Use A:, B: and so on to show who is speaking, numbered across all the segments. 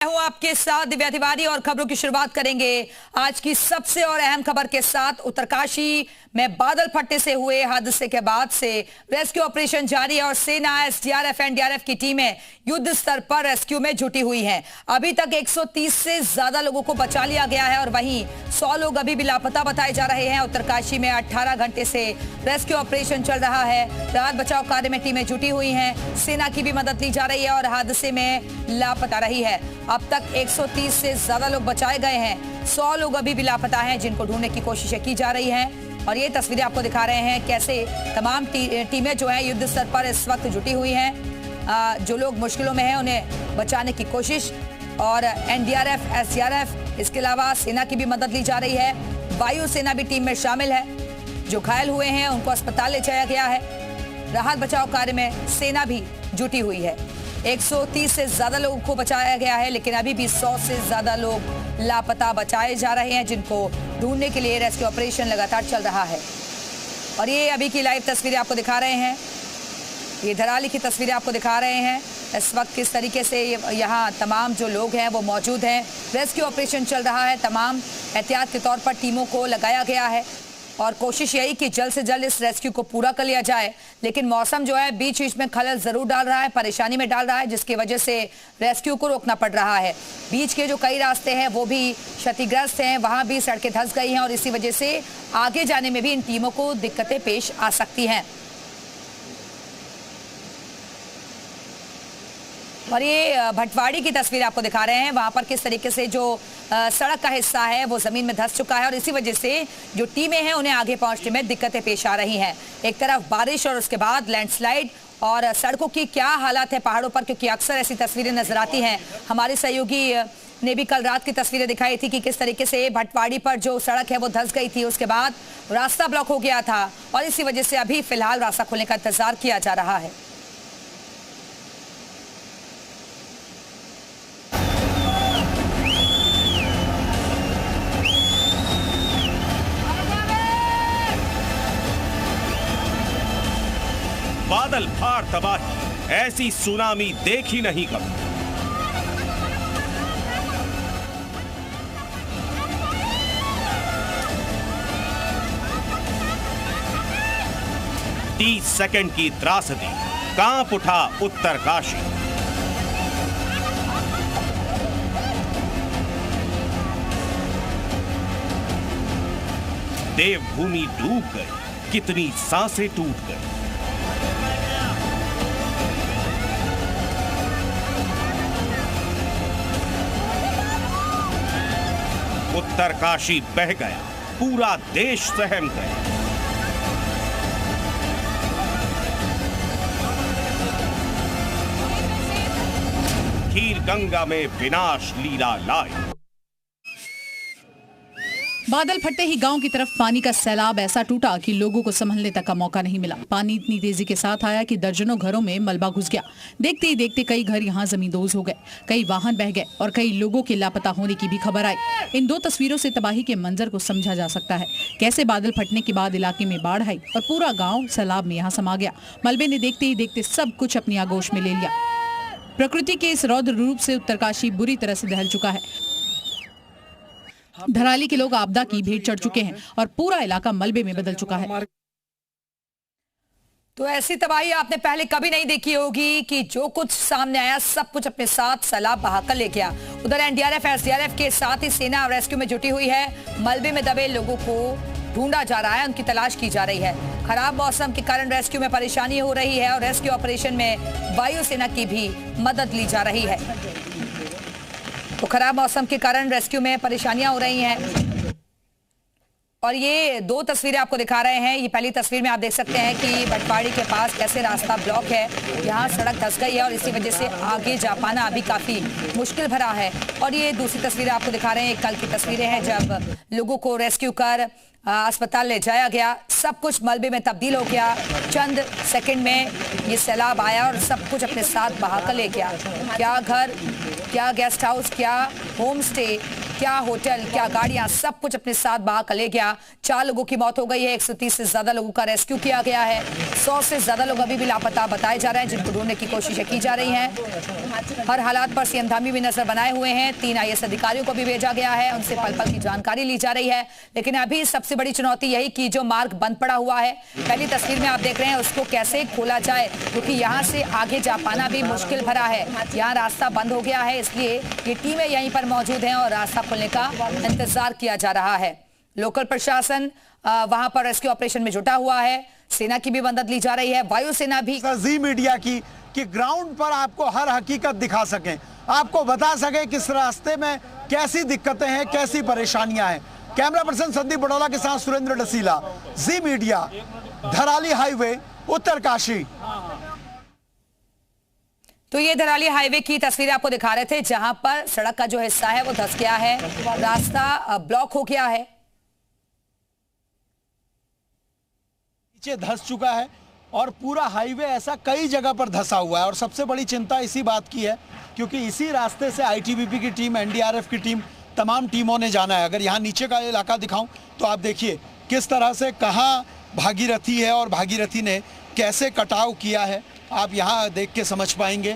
A: हूं आपके साथ दिव्या तिवारी और खबरों की शुरुआत करेंगे आज की सबसे और अहम खबर के साथ। उत्तरकाशी में बादल फटने से हुए हादसे के बाद से रेस्क्यू ऑपरेशन जारी है और सेना, एसडीआरएफ, एनडीआरएफ की टीमें युद्ध स्तर पर रेस्क्यू में जुटी हुई हैं। अभी तक 130 से ज्यादा लोगों को बचा लिया गया है और वहीं 100 लोग अभी भी लापता बताए जा रहे हैं। उत्तरकाशी में 18 घंटे से रेस्क्यू ऑपरेशन चल रहा है। राहत बचाव कार्य में टीमें जुटी हुई हैं, सेना की भी मदद ली जा रही है और हादसे में लापता रही है। अब तक 130 से ज्यादा लोग बचाए गए हैं, 100 लोग अभी भी लापता हैं जिनको ढूंढने की कोशिशें की जा रही हैं। और ये तस्वीरें आपको दिखा रहे हैं कैसे तमाम टीमें जो है युद्ध स्तर पर इस वक्त जुटी हुई हैं। जो लोग मुश्किलों में हैं उन्हें बचाने की कोशिश, और एनडीआरएफ, एसडीआरएफ, इसके अलावा सेना की भी मदद ली जा रही है। वायु सेना भी टीम में शामिल है। जो घायल हुए हैं उनको अस्पताल ले जाया गया है। राहत बचाव कार्य में सेना भी जुटी हुई है। 130 से ज्यादा लोगों को बचाया गया है, लेकिन अभी भी 100 से ज्यादा लोग लापता बचाए जा रहे हैं जिनको ढूंढने के लिए रेस्क्यू ऑपरेशन लगातार चल रहा है। और ये अभी की लाइव तस्वीरें आपको दिखा रहे हैं, ये धराली की तस्वीरें आपको दिखा रहे हैं इस वक्त किस तरीके से यहाँ तमाम जो लोग हैं वो मौजूद हैं। रेस्क्यू ऑपरेशन चल रहा है, तमाम एहतियात के तौर पर टीमों को लगाया गया है और कोशिश यही कि जल्द से जल्द इस रेस्क्यू को पूरा कर लिया जाए। लेकिन मौसम जो है बीच बीच में खलल जरूर डाल रहा है, परेशानी में डाल रहा है, जिसकी वजह से रेस्क्यू को रोकना पड़ रहा है। बीच के जो कई रास्ते हैं वो भी क्षतिग्रस्त हैं, वहां भी सड़कें धंस गई हैं और इसी वजह से आगे जाने में भी इन टीमों को दिक्कतें पेश आ सकती हैं। और ये भटवाड़ी की तस्वीर आपको दिखा रहे हैं, वहां पर किस तरीके से जो सड़क का हिस्सा है वो जमीन में धंस चुका है और इसी वजह से जो टीमें हैं उन्हें आगे पहुंचने में दिक्कतें पेश आ रही हैं। एक तरफ बारिश और उसके बाद लैंडस्लाइड, और सड़कों की क्या हालात है पहाड़ों पर, क्योंकि अक्सर ऐसी तस्वीरें नजर आती हैं। हमारे सहयोगी ने भी कल रात की तस्वीरें दिखाई थी कि किस तरीके से भटवाड़ी पर जो सड़क है वो धंस गई थी, उसके बाद रास्ता ब्लॉक हो गया था और इसी वजह से अभी फिलहाल रास्ता खोलने का इंतजार किया जा रहा है।
B: बादल फाड़ तबाही, ऐसी सुनामी देखी नहीं कभी। तीस सेकंड की त्रासदी, कांप उठा उत्तरकाशी। देवभूमि डूब गई, कितनी सांसें टूट गई। उत्तरकाशी बह गया, पूरा देश सहम गया। खीर गंगा में विनाश लीला लाई।
C: बादल फटते ही गांव की तरफ पानी का सैलाब ऐसा टूटा कि लोगों को संभलने तक का मौका नहीं मिला। पानी इतनी तेजी के साथ आया कि दर्जनों घरों में मलबा घुस गया। देखते ही देखते कई घर यहां जमींदोज हो गए, कई वाहन बह गए और कई लोगों के लापता होने की भी खबर आई। इन दो तस्वीरों से तबाही के मंजर को समझा जा सकता है, कैसे बादल फटने के बाद इलाके में बाढ़ आई और पूरा गाँव सैलाब में यहाँ समा गया। मलबे ने देखते ही देखते सब कुछ अपनी आगोश में ले लिया। प्रकृति के इस रौद्र रूप से उत्तरकाशी बुरी तरह से दहल चुका है। धराली के लोग आपदा की भेंट चढ़ चुके हैं और पूरा इलाका मलबे में बदल चुका है।
A: तो ऐसी तबाही आपने पहले कभी नहीं देखी होगी कि जो कुछ सामने आया सब कुछ अपने साथ सैलाब बहाकर ले गया। उधर एनडीआरएफ, एसडीआरएफ के साथ ही सेना रेस्क्यू में जुटी हुई है। मलबे में दबे लोगों को ढूंढा जा रहा है, उनकी तलाश की जा रही है। खराब मौसम के कारण रेस्क्यू में परेशानी हो रही है और रेस्क्यू ऑपरेशन में वायुसेना की भी मदद ली जा रही है। तो खराब मौसम के कारण रेस्क्यू में परेशानियां हो रही हैं। और ये दो तस्वीरें आपको दिखा रहे हैं। ये पहली तस्वीर में आप देख सकते हैं कि भटवाड़ी के पास कैसे रास्ता ब्लॉक है, यहाँ सड़क धंस गई है और इसी वजह से आगे जा पाना अभी काफी मुश्किल भरा है। और ये दूसरी तस्वीरें आपको दिखा रहे हैं, कल की तस्वीरें हैं जब लोगों को रेस्क्यू कर अस्पताल ले जाया गया। सब कुछ मलबे में तब्दील हो गया। चंद सेकंड में ये सैलाब आया और सब कुछ अपने साथ बहाकर ले गया। क्या घर, क्या गेस्ट हाउस, क्या होम स्टे, क्या होटल, क्या गाड़ियां, सब कुछ अपने साथ बहा कर ले गया। 4 लोगों की मौत हो गई है, 130 से ज्यादा लोगों का रेस्क्यू किया गया है। 100 से ज्यादा लोग अभी भी लापता बताए जा रहे हैं, जिनको ढूंढने की कोशिशें की जा रही हैं। हर हालात पर सीएम धामी भी नजर बनाए हुए हैं। 3 IAS अधिकारियों को भी भेजा गया है, उनसे पल पल की जानकारी ली जा रही है। लेकिन अभी सबसे बड़ी चुनौती यही कि जो मार्ग बंद पड़ा हुआ है, पहली तस्वीर में आप देख रहे हैं, उसको कैसे खोला जाए, क्योंकि यहाँ से आगे जा पाना भी मुश्किल भरा है। यहाँ रास्ता बंद हो गया है, इसलिए ये टीमें यहीं पर मौजूद हैं और रास्ता खोलने का इंतजार किया जा रहा है। लोकल प्रशासन वहां पर रेस्क्यू ऑपरेशन में जुटा हुआ है। सेना की भी मदद ली जा रही है, वायुसेना भी।
D: जी मीडिया की कि ग्राउंड पर आपको हर हकीकत दिखा सकें, आपको बता सके कि इस रास्ते में कैसी दिक्कतें हैं, कैसी परेशानियां हैं। कैमरा पर्सन संदीप बड़ौला के साथ सुरेंद्र डसीला, जी मीडिया, धराली हाईवे, उत्तरकाशी।
A: तो ये धराली हाईवे की तस्वीरें आपको दिखा रहे थे, जहां पर सड़क का जो हिस्सा है वो धंस गया है, रास्ता ब्लॉक हो गया है,
D: नीचे धंस चुका है और पूरा हाईवे ऐसा कई जगह पर धंसा हुआ है। और सबसे बड़ी चिंता इसी बात की है क्योंकि इसी रास्ते से ITBP की टीम, NDRF की टीम, तमाम टीमों ने जाना है। अगर यहाँ नीचे का इलाका दिखाऊं तो आप देखिए किस तरह से कहाँ भागीरथी है और भागीरथी ने कैसे कटाव किया है, आप यहाँ देख के समझ पाएंगे।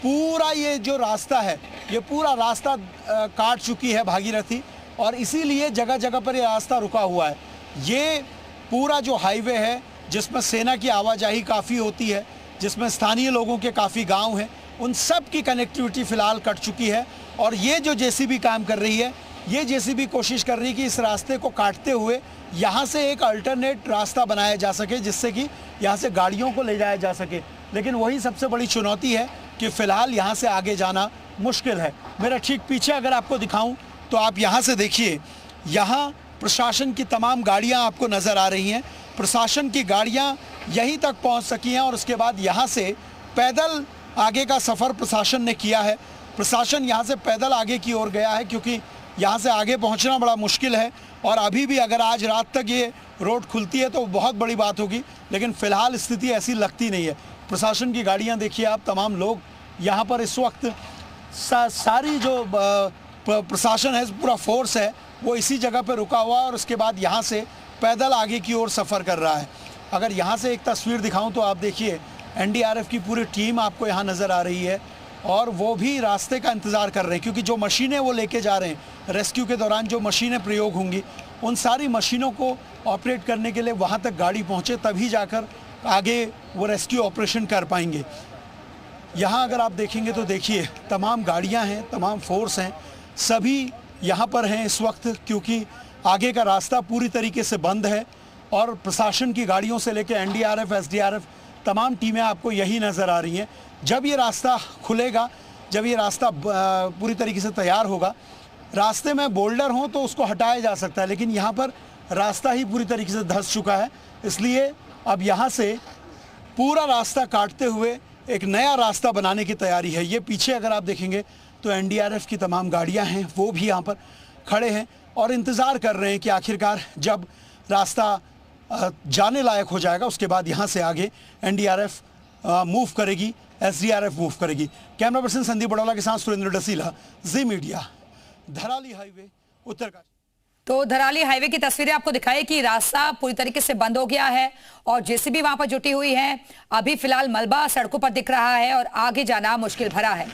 D: पूरा ये जो रास्ता है, ये पूरा रास्ता काट चुकी है भागीरथी और इसीलिए जगह जगह पर ये रास्ता रुका हुआ है। ये पूरा जो हाईवे है जिसमें सेना की आवाजाही काफ़ी होती है, जिसमें स्थानीय लोगों के काफ़ी गांव हैं, उन सब की कनेक्टिविटी फ़िलहाल कट चुकी है। और ये जो JCB काम कर रही है, ये JCB कोशिश कर रही है कि इस रास्ते को काटते हुए यहाँ से एक अल्टरनेट रास्ता बनाया जा सके, जिससे कि यहाँ से गाड़ियों को ले जाया जा सके। लेकिन वही सबसे बड़ी चुनौती है कि फ़िलहाल यहाँ से आगे जाना मुश्किल है। मेरा ठीक पीछे अगर आपको दिखाऊँ तो आप यहाँ से देखिए, यहाँ प्रशासन की तमाम गाड़ियाँ आपको नज़र आ रही हैं। प्रशासन की गाड़ियाँ यहीं तक पहुँच सकी हैं और उसके बाद यहाँ से पैदल आगे का सफ़र प्रशासन ने किया है। प्रशासन यहाँ से पैदल आगे की ओर गया है क्योंकि यहाँ से आगे पहुँचना बड़ा मुश्किल है। और अभी भी अगर आज रात तक ये रोड खुलती है तो बहुत बड़ी बात होगी, लेकिन फ़िलहाल स्थिति ऐसी लगती नहीं है। प्रशासन की गाड़ियाँ देखिए आप, तमाम लोग यहाँ पर इस वक्त सारी जो प्रशासन है, पूरा फोर्स है, वो इसी जगह पर रुका हुआ है और उसके बाद यहाँ से पैदल आगे की ओर सफ़र कर रहा है। अगर यहाँ से एक तस्वीर दिखाऊं तो आप देखिए NDRF की पूरी टीम आपको यहाँ नज़र आ रही है और वो भी रास्ते का इंतज़ार कर रहे हैं क्योंकि जो मशीनें वो लेके जा रहे हैं रेस्क्यू के दौरान, जो मशीनें प्रयोग होंगी, उन सारी मशीनों को ऑपरेट करने के लिए वहाँ तक गाड़ी पहुँचे, तभी जाकर आगे वो रेस्क्यू ऑपरेशन कर पाएंगे। यहाँ अगर आप देखेंगे तो देखिए तमाम गाड़ियाँ हैं, तमाम फोर्स हैं, सभी यहाँ पर हैं इस वक्त क्योंकि आगे का रास्ता पूरी तरीके से बंद है और प्रशासन की गाड़ियों से लेकर NDRF, SDRF तमाम टीमें आपको यही नज़र आ रही हैं। जब ये रास्ता खुलेगा, जब ये रास्ता पूरी तरीके से तैयार होगा, रास्ते में बोल्डर हों तो उसको हटाया जा सकता है, लेकिन यहाँ पर रास्ता ही पूरी तरीके से धंस चुका है। इसलिए अब यहाँ से पूरा रास्ता काटते हुए एक नया रास्ता बनाने की तैयारी है। ये पीछे अगर आप देखेंगे तो NDRF की तमाम गाड़ियाँ हैं, वो भी यहाँ पर खड़े हैं और इंतज़ार कर रहे हैं कि आखिरकार जब रास्ता जाने लायक हो जाएगा उसके बाद यहाँ से आगे NDRF मूव करेगी, SDRF मूव करेगी। कैमरा पर्सन संदीप बड़ौला के साथ सुरेंद्र डसीला, जी मीडिया, धराली हाईवे, उत्तरकाशी।
A: तो धराली हाईवे की तस्वीरें आपको दिखाई कि रास्ता पूरी तरीके से बंद हो गया है और JCB वहां पर जुटी हुई है। अभी फिलहाल मलबा सड़कों पर दिख रहा है और आगे जाना मुश्किल भरा है।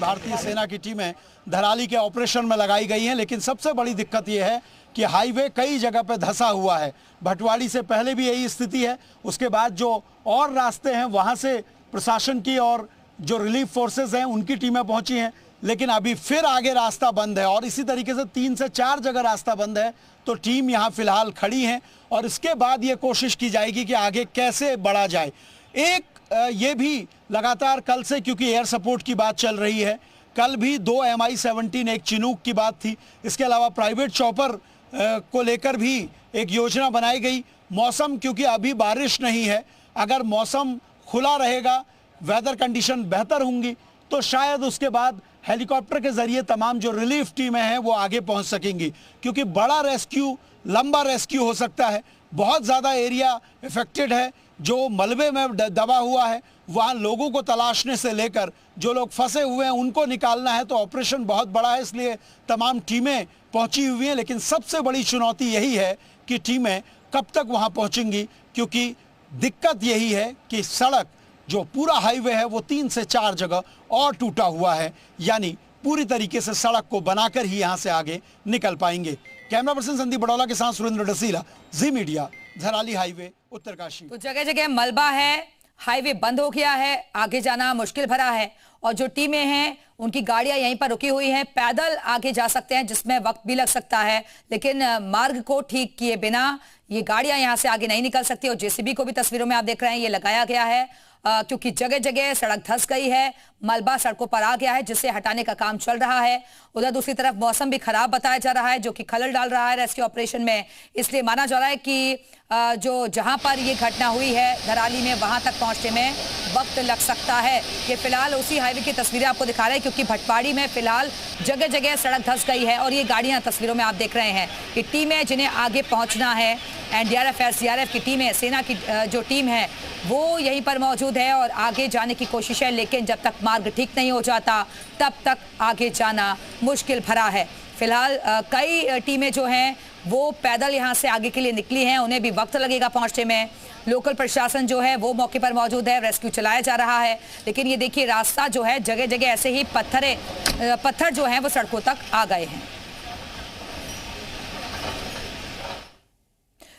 D: भारतीय सेना की टीमें धराली के ऑपरेशन में लगाई गई हैं, लेकिन सबसे बड़ी दिक्कत यह है कि हाईवे कई जगह पर धंसा हुआ है। भटवाड़ी से पहले भी यही स्थिति है, उसके बाद जो और रास्ते हैं वहां से प्रशासन की और जो रिलीफ फोर्सेस हैं उनकी टीमें पहुंची हैं, लेकिन अभी फिर आगे रास्ता बंद है और इसी तरीके से 3 से 4 जगह रास्ता बंद है। तो टीम यहाँ फिलहाल खड़ी है और इसके बाद ये कोशिश की जाएगी कि आगे कैसे बढ़ा जाए। एक ये भी लगातार कल से, क्योंकि एयर सपोर्ट की बात चल रही है, कल भी 2 MI-17 एक चिनूक की बात थी। इसके अलावा प्राइवेट चॉपर को लेकर भी एक योजना बनाई गई। मौसम क्योंकि अभी बारिश नहीं है, अगर मौसम खुला रहेगा, वेदर कंडीशन बेहतर होंगी तो शायद उसके बाद हेलीकॉप्टर के जरिए तमाम जो रिलीफ टीमें हैं वो आगे पहुंच सकेंगी, क्योंकि बड़ा रेस्क्यू, लंबा रेस्क्यू हो सकता है। बहुत ज़्यादा एरिया इफेक्टेड है, जो मलबे में दबा हुआ है, वहाँ लोगों को तलाशने से लेकर जो लोग फंसे हुए हैं उनको निकालना है। तो ऑपरेशन बहुत बड़ा है, इसलिए तमाम टीमें पहुंची हुई हैं। लेकिन सबसे बड़ी चुनौती यही है कि टीमें कब तक वहां पहुंचेंगी, क्योंकि दिक्कत यही है कि सड़क जो पूरा हाईवे है वो 3 से 4 जगह और टूटा हुआ है, यानी पूरी तरीके से सड़क को बनाकर ही यहां से आगे निकल पाएंगे। कैमरा पर्सन संदीप बड़ौला के साथ सुरेंद्र डसीला, जी मीडिया, धराली हाईवे, उत्तरकाशी।
A: तो जगह जगह मलबा है, हाईवे बंद हो गया है, आगे जाना मुश्किल भरा है और जो टीमें हैं उनकी गाड़ियां यहीं पर रुकी हुई हैं। पैदल आगे जा सकते हैं जिसमें वक्त भी लग सकता है, लेकिन मार्ग को ठीक किए बिना ये गाड़ियां यहां से आगे नहीं निकल सकती। और जेसीबी को भी तस्वीरों में आप देख रहे हैं ये लगाया गया है क्योंकि जगह जगह सड़क धंस गई है, मलबा सड़कों पर आ गया है जिसे हटाने का काम चल रहा है। उधर दूसरी तरफ मौसम भी खराब बताया जा रहा है जो कि खलल डाल रहा है रेस्क्यू ऑपरेशन में। इसलिए माना जा रहा है कि जो जहां पर ये घटना हुई है धराली में, वहां तक पहुंचने में वक्त लग सकता है। ये फिलहाल उसी हाईवे की तस्वीरें आपको दिखा रहे हैं क्योंकि भटपाड़ी में फिलहाल जगह जगह सड़क धंस गई है और ये गाड़ियां तस्वीरों में आप देख रहे हैं कि टीमें जिन्हें आगे पहुंचना है, एनडीआरएफ, एसडीआरएफ की टीमें, सेना की जो टीम है वो यहीं पर मौजूद है और आगे जाने की कोशिश है। लेकिन जब तक मार्ग ठीक नहीं हो जाता तब तक आगे जाना मुश्किल भरा है। फिलहाल कई टीमें जो हैं वो पैदल यहां से आगे के लिए निकली हैं, उन्हें भी वक्त लगेगा पहुंचने में। लोकल प्रशासन जो है वो मौके पर मौजूद है, रेस्क्यू चलाया जा रहा है। लेकिन ये देखिए रास्ता जो है जगह जगह ऐसे ही पत्थर जो हैं वो सड़कों तक आ गए हैं।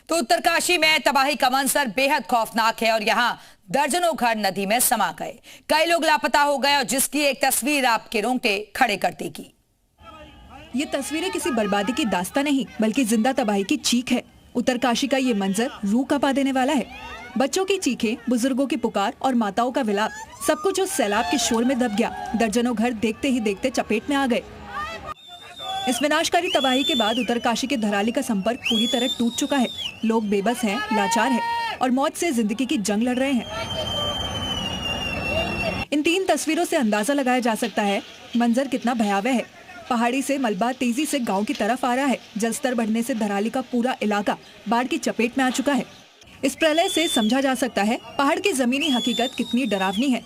A: तो उत्तरकाशी में तबाही का मंजर बेहद खौफनाक है और यहां दर्जनों घर नदी में समा गए, कई लोग लापता हो गए और जिसकी एक तस्वीर आपके रोंगटे खड़े कर देगी।
E: ये तस्वीरें किसी बर्बादी की दास्तां नहीं बल्कि जिंदा तबाही की चीख है। उत्तरकाशी का ये मंजर रूह कांपा देने वाला है। बच्चों की चीखें, बुजुर्गों की पुकार और माताओं का विलाप, सब कुछ उस सैलाब के शोर में दब गया। दर्जनों घर देखते ही देखते चपेट में आ गए। इस विनाशकारी तबाही के बाद उत्तरकाशी के धराली का संपर्क पूरी तरह टूट चुका है। लोग बेबस हैं, लाचार हैं और मौत से जिंदगी की जंग लड़ रहे हैं। इन 3 तस्वीरों से अंदाजा लगाया जा सकता है मंजर कितना भयावह है। पहाड़ी से मलबा तेजी से गांव की तरफ आ रहा है। जलस्तर बढ़ने से धराली का पूरा इलाका बाढ़ की चपेट में आ चुका है। इस प्रलय से समझा जा सकता है पहाड़ की जमीनी हकीकत कितनी डरावनी है।